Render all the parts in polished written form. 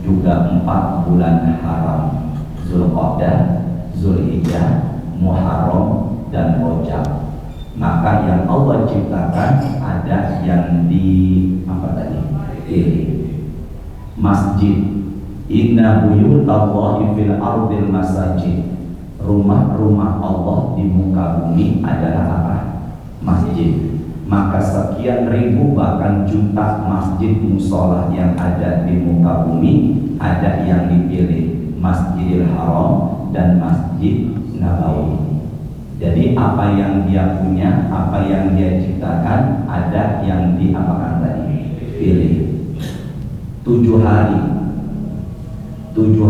juga 4 bulan haram, Zulqa'dah, Zulhijjah, Muharram, dan Rajab. Maka yang Allah ciptakan ada yang di pilih. Masjid, inna buyutallahi fil ardil masajid. Rumah-rumah Allah di muka bumi adalah apa? Masjid. Maka sekian ribu bahkan juta masjid musola yang ada di muka bumi, ada yang dipilih Masjidil Haram dan Masjid Nabawi. Jadi apa yang dia punya, apa yang dia ciptakan, ada yang diapakan tadi? Pilih. 7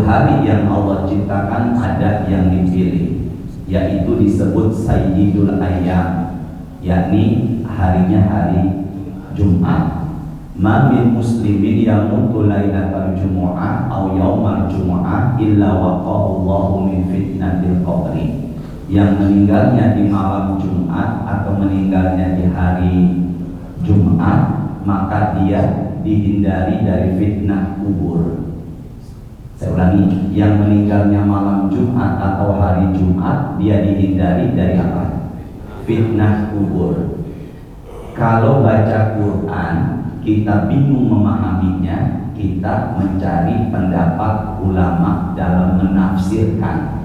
hari yang Allah ciptakan ada yang dipilih, yaitu disebut Sayyidul Ayyam, yakni harinya hari Jumat. Ma min muslimin yamutu lailatal jumu'ah aw yaumal jumu'ah illa waqa'allahu min fitnatil qabri. Yang meninggalnya di malam Jumat atau meninggalnya di hari Jumat, maka dia dihindari dari fitnah kubur. Saya ulangi, yang meninggalnya malam Jumat atau hari Jumat, dia dihindari dari apa? Fitnah kubur. Kalau baca Quran kita bingung memahaminya, kita mencari pendapat ulama dalam menafsirkan.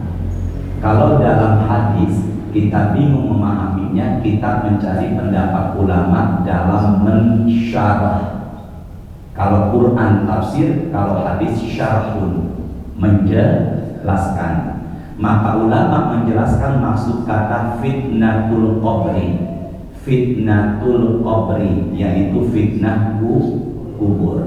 Kalau dalam hadis kita bingung memahaminya, kita mencari pendapat ulama dalam mensyarah. Kalau Quran tafsir, kalau hadis syarhun, menjelaskan. Maka ulama menjelaskan maksud kata fitnatul qabri. Fitnatul qabri yaitu fitnah kubur.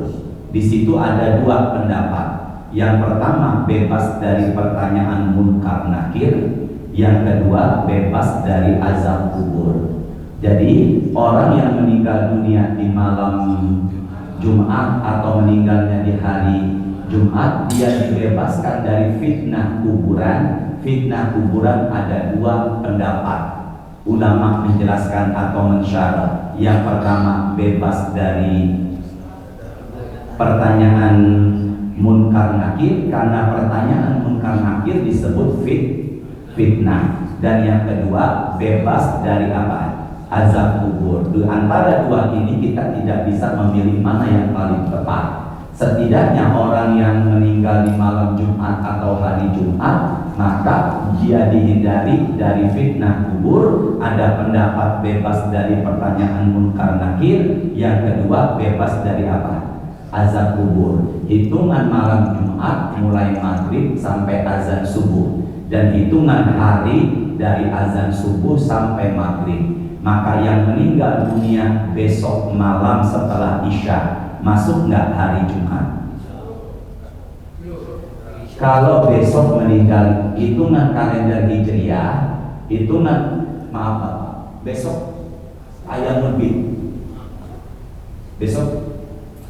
Di situ ada 2 pendapat. Yang pertama bebas dari pertanyaan munkar nakir, yang kedua bebas dari azab kubur. Jadi orang yang meninggal dunia di malam Jumat atau meninggalnya di hari Jumat, dia dibebaskan dari fitnah kuburan. Fitnah kuburan ada 2 pendapat. Ulama menjelaskan atau mensyarah. Yang pertama bebas dari pertanyaan munkar nakir, karena pertanyaan munkar nakir disebut fitnah. Dan yang kedua bebas dari apa? Azab kubur. Di antara 2 ini kita tidak bisa memilih mana yang paling tepat. Setidaknya orang yang meninggal di malam Jumat atau hari Jumat, maka dia dihindari dari fitnah kubur. Ada pendapat bebas dari pertanyaan munkar nakir. Yang kedua bebas dari apa? Azab kubur. Hitungan malam Jumat mulai maghrib sampai azan subuh, dan hitungan hari dari azan subuh sampai maghrib. Maka yang meninggal dunia besok malam setelah Isya, masuk nggak hari Jumat? Kalau besok meninggal, hitungan kalender Hijriah, besok Ayyamul Bid. Besok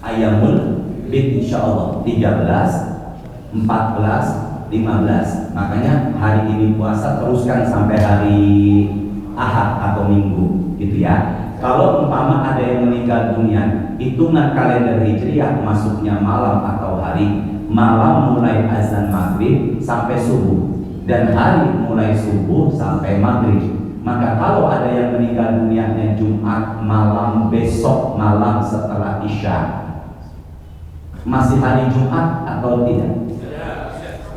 Ayyamul Bid insyaallah 13, 14, 15. Makanya hari ini puasa teruskan sampai hari Ahad atau Minggu, gitu ya. Kalau umpama ada yang meninggal dunia, hitungan kalender Hijriah masuknya malam atau hari. Malam mulai azan maghrib sampai subuh, dan hari mulai subuh sampai maghrib. Maka kalau ada yang meninggal dunianya Jumat malam, besok malam setelah Isya, masih hari Jumat atau tidak?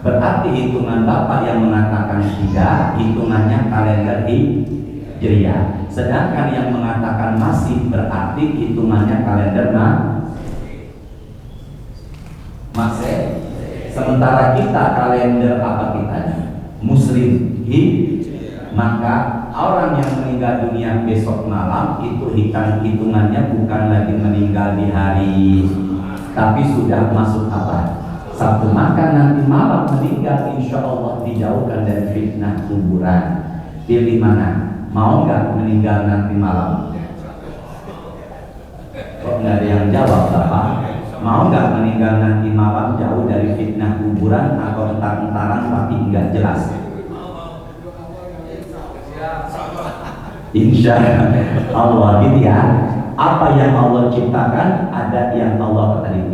Berarti hitungan Bapak yang mengatakan tidak, hitungannya kalender Hijriah. Sedangkan yang mengatakan masih, berarti hitungannya kalender Masehi. Sementara kita kalender apa kitanya? Muslim. Maka orang yang meninggal dunia besok malam itu hitungannya bukan lagi meninggal di hari, tapi sudah masuk apa? Sabtu. Maka nanti malam meninggal, insya Allah dijauhkan dari fitnah kuburan. Pilih mana? Mau nggak meninggal nanti malam? Kok nggak ada yang jawab, Bapak? Mau nggak meninggal nanti malam jauh dari fitnah kuburan, atau entar-entaran tapi nggak jelas? Insya Allah, gitu ya. Apa yang Allah ciptakan, ada yang Allah tadi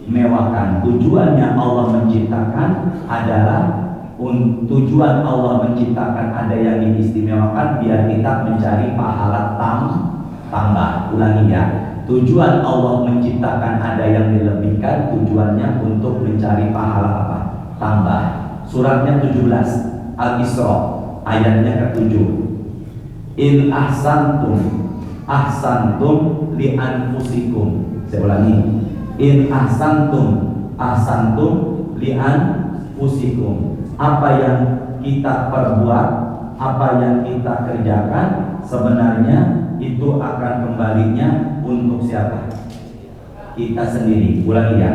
dimewahkan. Tujuannya Allah menciptakan adalah tujuan Allah menciptakan ada yang diistimewakan biar kita mencari pahala tambah. Ulangi ya. Tujuan Allah menciptakan ada yang dilebihkan, tujuannya untuk mencari pahala apa? Tambah. Suratnya 17 Al-Isra ayatnya ke-7. In ahsantum li anfusikum. Saya ulangi. In ahsantum li anfusikum. Apa yang kita perbuat, apa yang kita kerjakan sebenarnya itu akan kembalinya untuk siapa? Kita sendiri. Ulangi ya.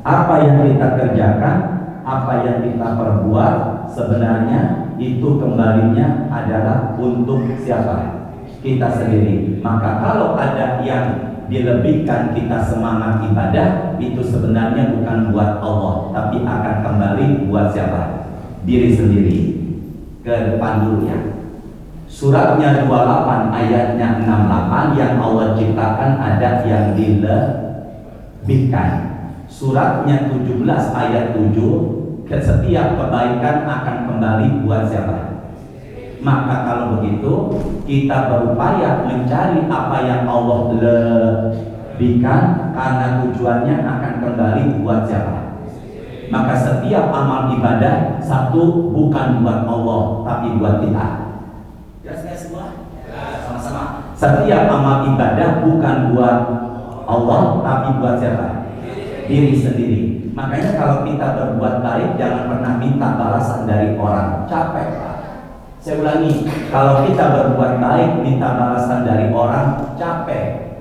Apa yang kita kerjakan, apa yang kita perbuat sebenarnya itu kembalinya adalah untuk siapa? Kita sendiri. Maka kalau ada yang dilebihkan kita semangat ibadah, itu sebenarnya bukan buat Allah, tapi akan kembali buat siapa? Diri sendiri. Ke depan dulu ya. Suratnya 28 ayatnya 68 yang Allah ciptakan ada yang dilebihkan. Suratnya 17 ayat 7 setiap kebaikan akan kembali buat siapa? Maka kalau begitu kita berupaya mencari apa yang Allah lebihkan karena tujuannya akan kembali buat siapa? Maka setiap amal ibadah satu bukan buat Allah tapi buat kita. Sama-sama. Setiap amal ibadah bukan buat Allah tapi buat siapa? Diri sendiri. Makanya kalau kita berbuat baik jangan pernah minta balasan dari orang. Capek Pak. Saya ulangi, kalau kita berbuat baik minta balasan dari orang capek.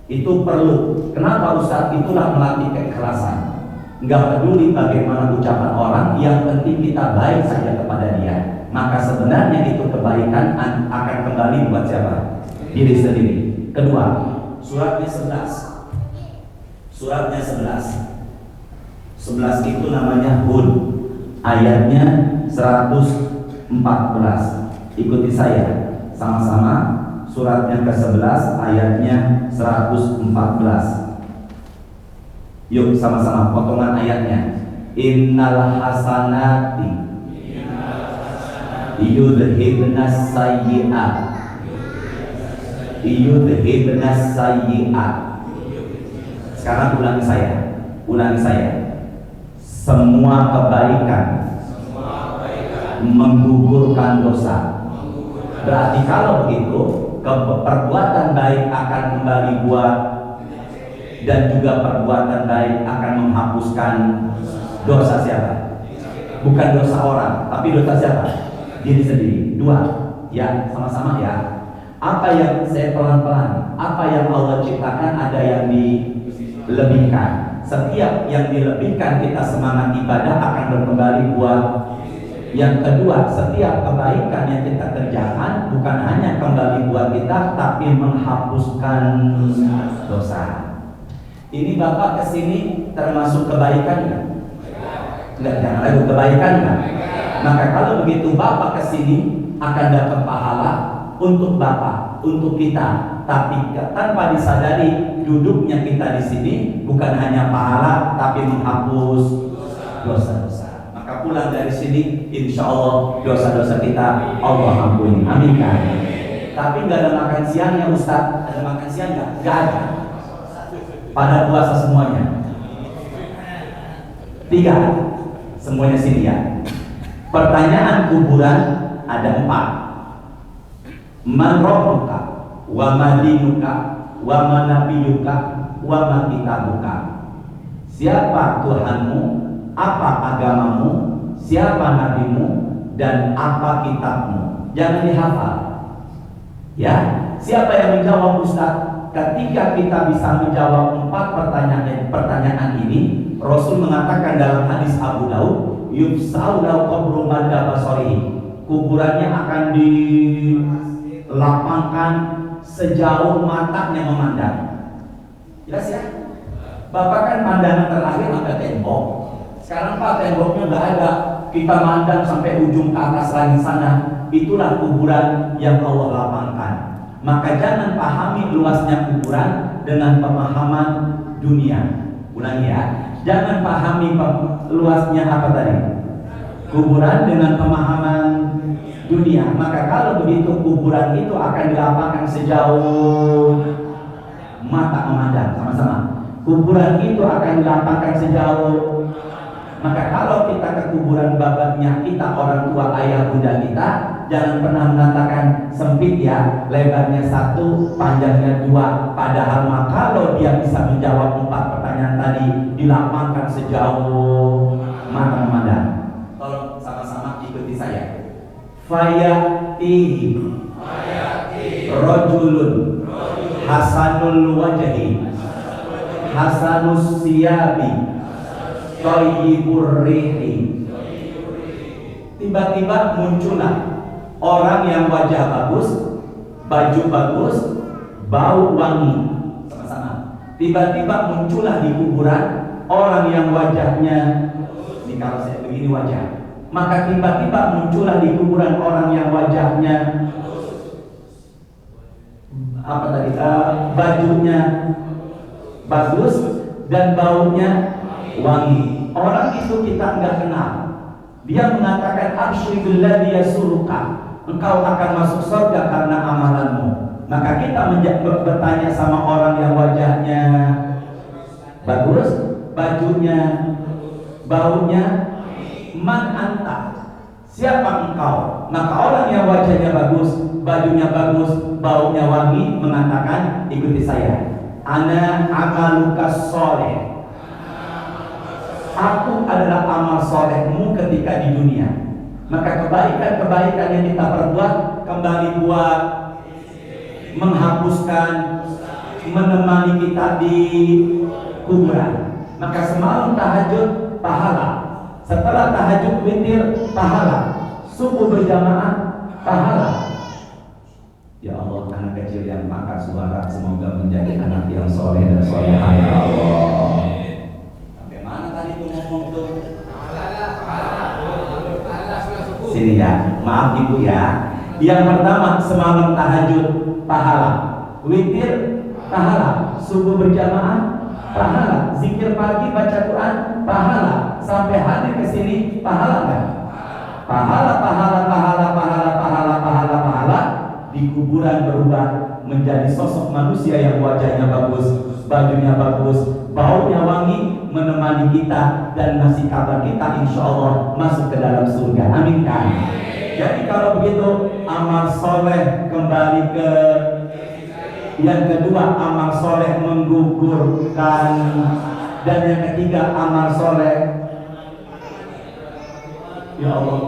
Itu perlu. Kenapa Ustaz? Itulah melatih keikhlasan. Enggak peduli bagaimana ucapan orang, yang penting kita baik saja kepada dia. Maka sebenarnya itu kebaikan akan kembali buat siapa? Diri sendiri. Kedua, suratnya 11. Suratnya 11. 11 itu namanya Hud. Ayatnya 114. Ikuti saya sama-sama. Suratnya ke-11 ayatnya 114. Yuk sama-sama potongan ayatnya. Innal hasanati yudhibnas sayyi'at. Yudhibnas sayyi'at. Sekarang ulangi saya. Semua kebaikan menggugurkan dosa. Berarti kalau begitu perbuatan baik akan kembali buat, dan juga perbuatan baik akan menghapuskan dosa siapa? Bukan dosa orang, tapi dosa siapa? Diri sendiri. Dua, ya sama-sama ya. Apa yang saya pelan-pelan, apa yang Allah ciptakan ada yang dilebihkan. Setiap yang dilebihkan kita semangat ibadah akan berkembali buat. Yang kedua, setiap kebaikan yang kita kerjakan bukan hanya kembali buat kita, tapi menghapuskan dosa. Ini Bapak kesini termasuk kebaikan nggak? Enggak, jangan ragu, kebaikan nggak? Maka kalau begitu Bapak kesini akan dapat pahala untuk Bapak, untuk kita. Tapi tanpa disadari duduknya kita di sini bukan hanya pahala, tapi menghapus dosa-dosa. Maka pulang dari sini, insya Allah dosa-dosa kita Allah ampuni. Amin kan? Tapi nggak ada makan siangnya Ustaz. Ada makan siang nggak? Nggak ada. Pada puasa semuanya. 3. Semuanya sini ya. Pertanyaan kuburan ada 4. Man rabbuka wa ma dinuka wa ma nabiyuka wa ma kitabuka. Siapa Tuhanmu, apa agamamu, siapa nabimu, dan apa kitabmu. Jangan dihafal. Ya, siapa yang menjawab Ustaz? Ketika kita bisa menjawab 4 pertanyaan ini, Rasul mengatakan dalam hadis Abu Daud, yufsa'u lahu qabru madda basarihi. Kuburannya akan dilapangkan sejauh matanya memandang. Jelas ya? Bapak kan pandangan terakhir sampai tembok. Sekarang Pak temboknya nggak ada. Kita mandang sampai ujung ke atas langit sana. Itulah kuburan yang Allah lapangkan. Maka jangan pahami luasnya kuburan dengan pemahaman dunia. Ulangi ya. Jangan pahami luasnya apa tadi? Kuburan dengan pemahaman dunia. Maka kalau begitu kuburan itu akan dilapangkan sejauh mata memandang. Sama-sama. Kuburan itu akan dilapangkan sejauh. Maka kalau kita ke kuburan babaknya kita, orang tua, ayah, bunda kita, jangan pernah mengatakan sempit ya, lebarnya 1, panjangnya 2. Padahal kalau dia bisa menjawab 4 pertanyaan tadi, dilapangkan sejauh mata memandang. Tolong sama-sama ikuti saya. Fayatihi rajulun hasanul wajhi hasanus siyabi thayyibur rihi. Tiba-tiba muncullah orang yang wajah bagus, baju bagus, bau wangi. Sama-sama. Tiba-tiba muncullah di kuburan orang yang wajahnya, ini kalau saya begini wajah, maka tiba-tiba muncullah di kuburan orang yang wajahnya apa tadi? Bajunya bagus dan baunya wangi. Orang itu kita enggak kenal. Dia mengatakan absyirul ladzi yasuruka, engkau akan masuk surga karena amalanmu. Maka kita bertanya sama orang yang wajahnya bagus, bajunya, baunya, man anta, siapa engkau? Maka orang yang wajahnya bagus, bajunya bagus, baunya wangi mengatakan, ikuti saya, ana amaluka sholeh, aku adalah amal solehmu ketika di dunia. Maka kebaikan-kebaikan yang kita perbuat kembali buat menghapuskan, menemani kita di kuburan. Maka semalam tahajud pahala, setelah tahajud witir pahala, subuh berjamaah pahala. Ya Allah, anak kecil yang makan suara semoga menjadi anak yang soleh dan solehah ya Allah. Sini ya, maaf ibu ya. Yang pertama semalam tahajud pahala, witir pahala, subuh berjamaah pahala, zikir pagi baca Quran pahala, sampai hadir ke sini pahala kan? Pahala, pahala, pahala, pahala, pahala, pahala, pahala. Di kuburan berubah menjadi sosok manusia yang wajahnya bagus, bajunya bagus, baunya wangi, menemani kita dan ngasih kabar kita insya Allah masuk ke dalam surga. Amin kan? Jadi kalau begitu amal soleh kembali ke yang kedua, amal soleh menggugurkan, dan yang ketiga amal soleh, ya Allah,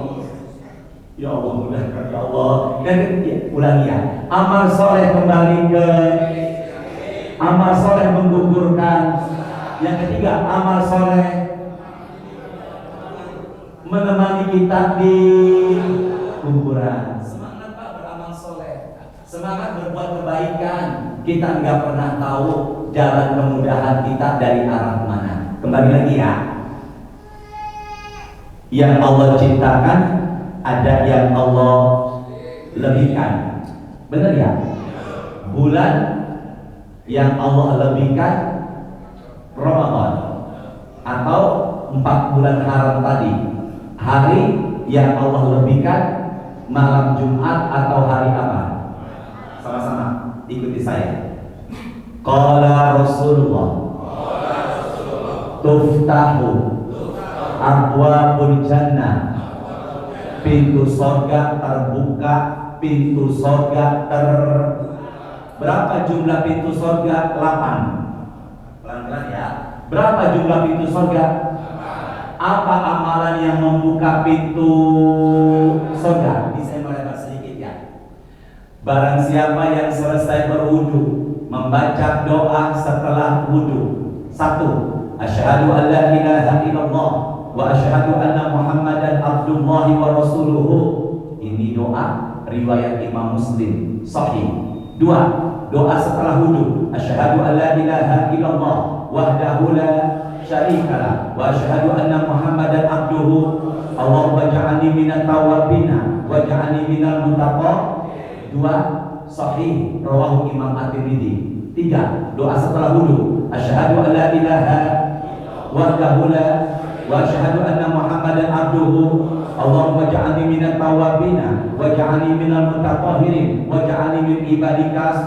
ya Allah mudahkan ya Allah. Dan ulangi ya, amal soleh kembali ke amal soleh menggugurkan. Yang ketiga, amal soleh menemani kita di kuburan. Semangat Pak beramal soleh, semangat berbuat kebaikan. Kita nggak pernah tahu jalan kemudahan kita dari arah mana. Kembali lagi ya, yang Allah ciptakan ada yang Allah lebihkan. Benar ya? Bulan yang Allah lebihkan Ramadan atau 4 bulan haram tadi, hari yang Allah lebihkan malam Jumat atau hari apa? Sama-sama ikuti saya. Qala Rasulullah tuftahu abwabul jannah, pintu surga terbuka, pintu surga berapa jumlah pintu surga? 8. Pelan-pelan ya. Berapa jumlah pintu surga? Apa amalan yang membuka pintu surga? Bisa melebar sedikit ya. Barang siapa yang selesai berwudu, membaca doa setelah wudu. 1. Asyhadu an la ilaha illallah wa asyhadu anna Muhammadan abdullahi wa rasuluhu. Ini doa riwayat Imam Muslim sahih. 2. Doa setelah wudu, asyhadu an la ilaha illallah wahdahu la syarikalah wa asyhadu anna Muhammadan abduhu. Allahumma ja'alni minat tawabina wa ja'alni minal muttaqin. 2. Sahih rawahu Imam At-Tirmidzi. 3. Doa setelah wudu, asyhadu an la ilaha wahdahu la wa asyhadu anna Muhammadan abduhu. Allahumma ja'alni minat tawabina wa ja'alni minal mutatahhirin wa ja'alni min ibadikas.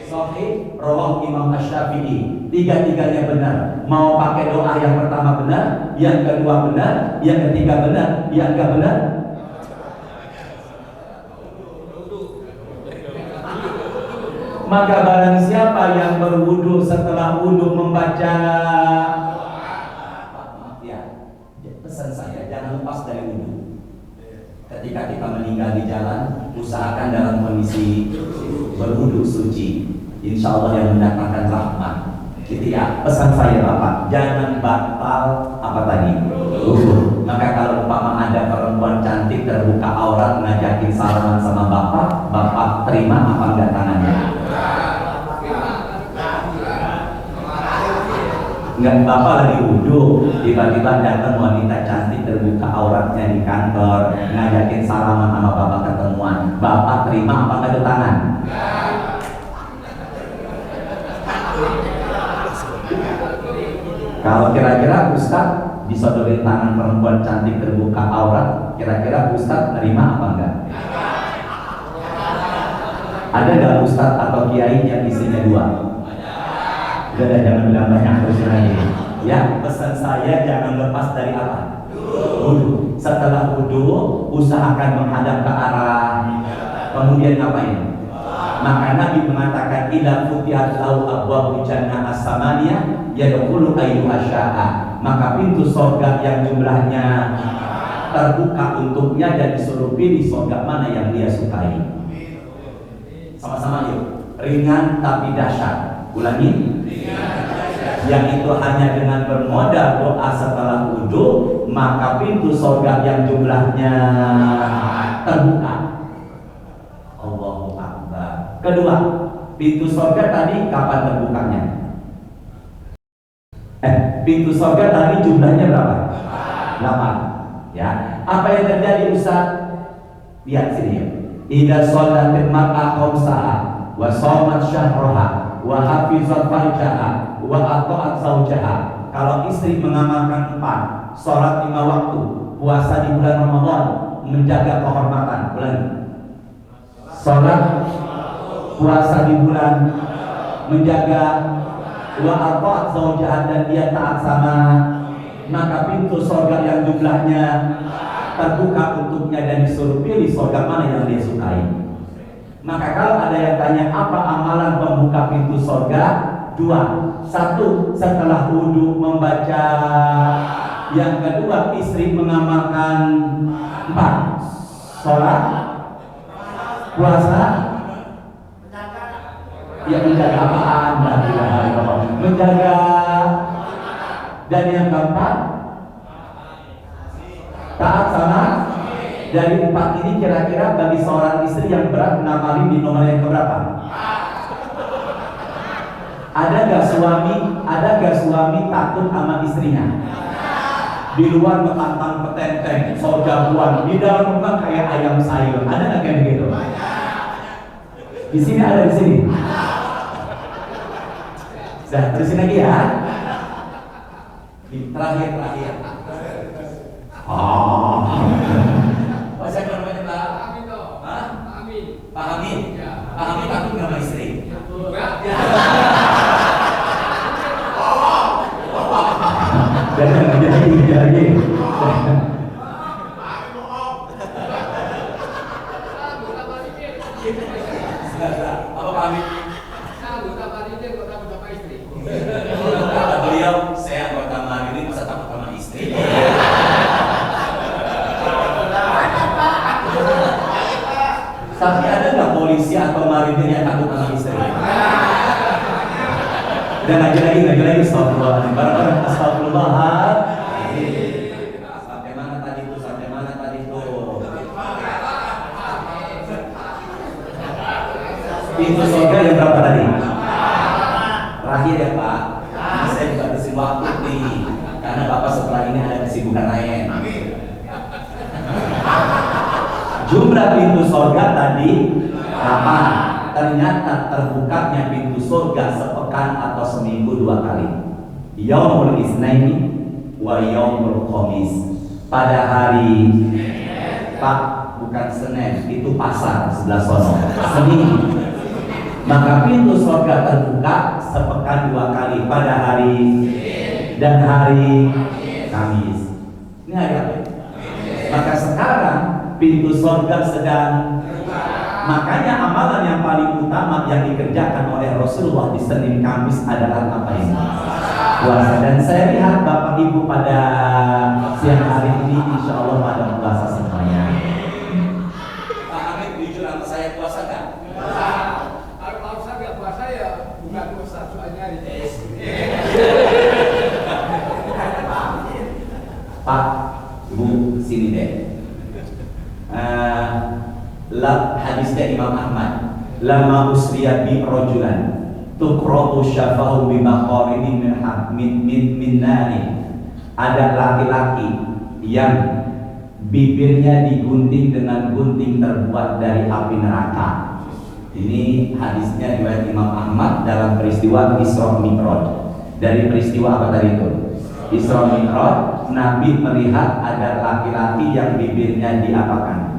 Sahih rawah Imam Asy-Syafi'i. Tiga-tiganya benar. Mau pakai doa yang pertama benar, yang kedua benar, yang ketiga benar, yang enggak benar. Maka barang siapa yang berwudu setelah wudu membaca, ya, pesan saya jangan lepas dari wudu. Ketika kita meninggal di jalan, usahakan dalam kondisi berwudu suci. Insya Allah yang mendatangkan rahmat. Gitu ya, pesan saya Bapak, jangan batal apa tadi? Maka kalau umpama ada perempuan cantik terbuka aurat ngajakin salaman sama Bapak, Bapak terima apa enggak tangannya? Enggak, Bapak lagi wudhu, tiba-tiba datang wanita cantik terbuka auratnya di kantor ngajakin salaman sama Bapak ketemuan, Bapak terima apa enggak tangan? Kalau kira-kira Ustaz disodorin tangan perempuan cantik terbuka aurat, kira-kira Ustaz terima apa enggak? Ada enggak Ustaz atau kiai yang isinya dua? Udah, jangan bilang banyak terus lagi. Ya, pesan saya jangan lepas dari apa? Wudu. Setelah wudu, usahakan menghadap ke arah. Kemudian ngapain? Maka Nabi mengatakan ila futihat lau abwabu jannah as-samaniyah yadkhulu ayyuha syaa. Maka pintu surga yang jumlahnya terbuka untuknya dan disuruh pilih surga mana yang dia sukai. Sama-sama yuk. Ringan tapi dahsyat. Ulangi. Yang itu hanya dengan bermodal doa setelah wudu, maka pintu surga yang jumlahnya terbuka. Allahu Akbar. Kedua, pintu surga tadi kapan terbukanya? Pintu surga tadi jumlahnya berapa? 8. Ya. Apa yang terjadi Ustaz? Lihat sini ya. Idza sholatil mar'a khamsaha wa shamat syahraha wa hafizat farjaha wa ata'at zaujaha. Kalau istri mengamalkan 4, sholat 5 waktu, puasa di bulan Ramadan, menjaga kehormatan. Ulangi. Sholat, puasa di bulan, menjaga, wa ata'at zaujaha, dan dia taat sama, maka pintu surga yang jumlahnya terbuka untuknya dan disuruh pilih surga mana yang dia sukai. Maka kalau ada yang tanya apa amalan pembuka pintu surga? 2. 1, setelah wudu membaca. Yang kedua, istri mengamalkan 4, sholat, puasa, ya menjaga apaan? Menjaga. Dan yang keempat, taat sama. Dari 4 ini kira-kira bagi seorang istri yang berat ngamalin di nomor yang keberapa? Ada gak suami takut sama istrinya? Di luar metantang petenteng, sojagoan, di dalam rumah kayak ayam sayur. Ada gak kayak begitu? Di sini ada, di sini. Sudah, terusin lagi ya. Terakhir. Siapa namanya Pak? Amin toh. Hah? Amin. Pak Amin. Ya. Pak Amin takut nggak sama istri? Enggak. Jangan lagi. Apa Pak Amin? Saya anggota Marinir, kok takut sama istri? Kata beliau, saya anggota Marinir, masa takut sama istri? Tapi ada nggak polisi atau marinir yang takut sama istri? Dan ngaji lagi, astagfirullah. Barang-barang astagfirullah. Sampai mana tadi itu? Pintu surga yang berapa tadi? Terakhir ya Pak. Saya juga beri waktu nih, karena Bapak setelah ini ada kesibukan lain. Jumlah pintu surga tadi 8. Ternyata terbukanya pintu surga sepekan atau seminggu 2 kali. Yaumul Isnaini wa Yaumul Khamis. Pada hari Pak, bukan Senin, itu pasar sebelah sono. Senin. Maka pintu surga terbuka sepekan 2 kali, pada hari dan hari Kamis. Ini hari apa? Maka sekarang pintu surga sedang. Makanya amalan yang paling utama yang dikerjakan oleh Rasulullah di Senin Kamis adalah apa ini? Puasa. Dan saya lihat Bapak Ibu pada siang hari ini insya Allah pada puasa semuanya. Pak Hamid jujur sama saya, puasa nggak? Kalau saya nggak puasa ya bukan puasa, soalnya hari Pak, Bu, sini deh. Hadisnya Imam Ahmad, lama usriya bi rajulan tuqra'u syafahu bi maqaridin min nari. Ada laki-laki yang bibirnya digunting dengan gunting terbuat dari api neraka. Ini hadisnya riwayat Imam Ahmad dalam peristiwa Isra Mi'raj. Dari peristiwa apa tadi itu? Isra Mi'raj, Nabi melihat ada laki-laki yang bibirnya diapakan?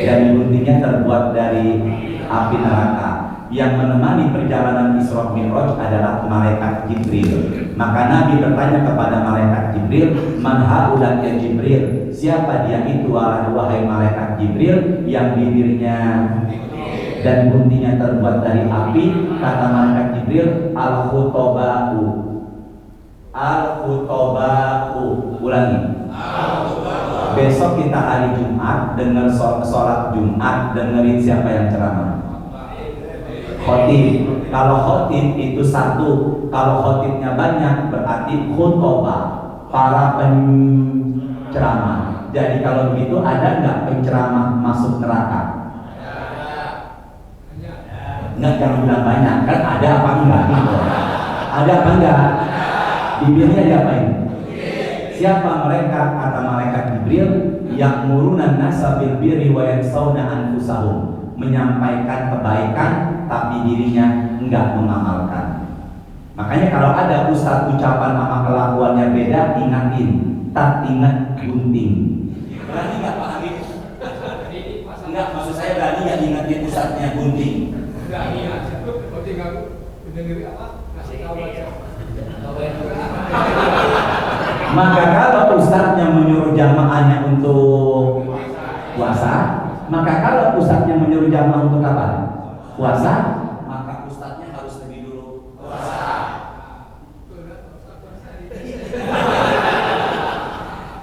Dan guntingnya terbuat dari api neraka. Yang menemani perjalanan Isra Mi'raj adalah malaikat Jibril. Maka Nabi bertanya kepada malaikat Jibril, "Man haula ya Jibril?" Siapa dia itu wahai malaikat Jibril yang bibirnya dan guntingnya terbuat dari api? Kata malaikat Jibril, "Al-khutoba'u." Al-khutoba'u. Ulangi. Besok kita hari Jumat, dengar sholat Jumat, dengerin siapa yang ceramah? Khotib. Kalau khotib itu satu, kalau khotibnya banyak berarti khutobah, para penceramah. Jadi kalau begitu ada nggak penceramah masuk neraka? Enggak, jangan bilang banyak, kan ada apa enggak gitu. Ada apa enggak? Bibirnya diapain? Siapa mereka? Kata malaikat Jibril, yang murunan nasa bil birri wa yansawna anfusahum, menyampaikan kebaikan tapi dirinya enggak mengamalkan. Makanya kalau ada ustaz ucapan sama kelakuannya beda, ingatin, tak ingat gunting. Berani enggak Pak Hamid? Enggak, maksud saya berani enggak ingatin ustaznya gunting? berani aja. Gunting aku dengerin apa? Kasih tahu aja. Maka kalau ustadznya menyuruh jamaahnya untuk puasa, maka kalau ustadznya menyuruh jamaah untuk apa? Puasa, maka ustadznya harus lebih dulu puasa.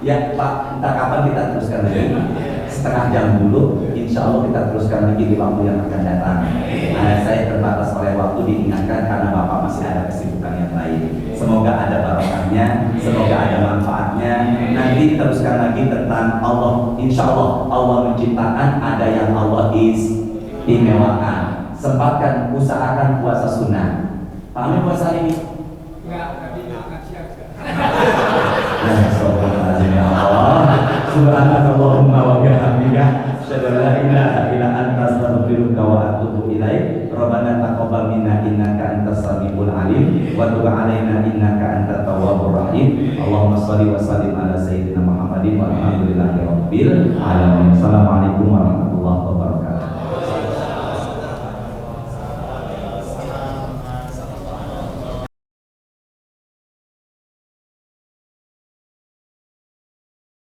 Ya Pak, entah kapan kita teruskan lagi. Setengah jam dulu, insya Allah kita teruskan lagi di waktu yang akan datang. Saya terbatas oleh waktu, diingatkan karena Bapak masih ada kesibukan yang lain. Semoga ada barokahnya, semoga ada manfaatnya. Nanti teruskan lagi tentang Allah. Insya Allah Allah menciptakan, ada yang Allah istimewakan. Sempatkan, usahakan puasa sunnah. Pahami puasa ini? Enggak, tapi makan siang. Ya Allah, subhanallahumma wa bihamdika, asyhadu an la ilaha illa anta, astaghfiruka wa atubu ilaik. Rabbana taqabbal minna innaka antas samiul alim wa tub alaina innaka antat tawwabur rahim. Allahumma shalli wa sallim ala sayyidina Muhammadin walhamdulillahi rabbil alamin. Assalamualaikum warahmatullahi wabarakatuh.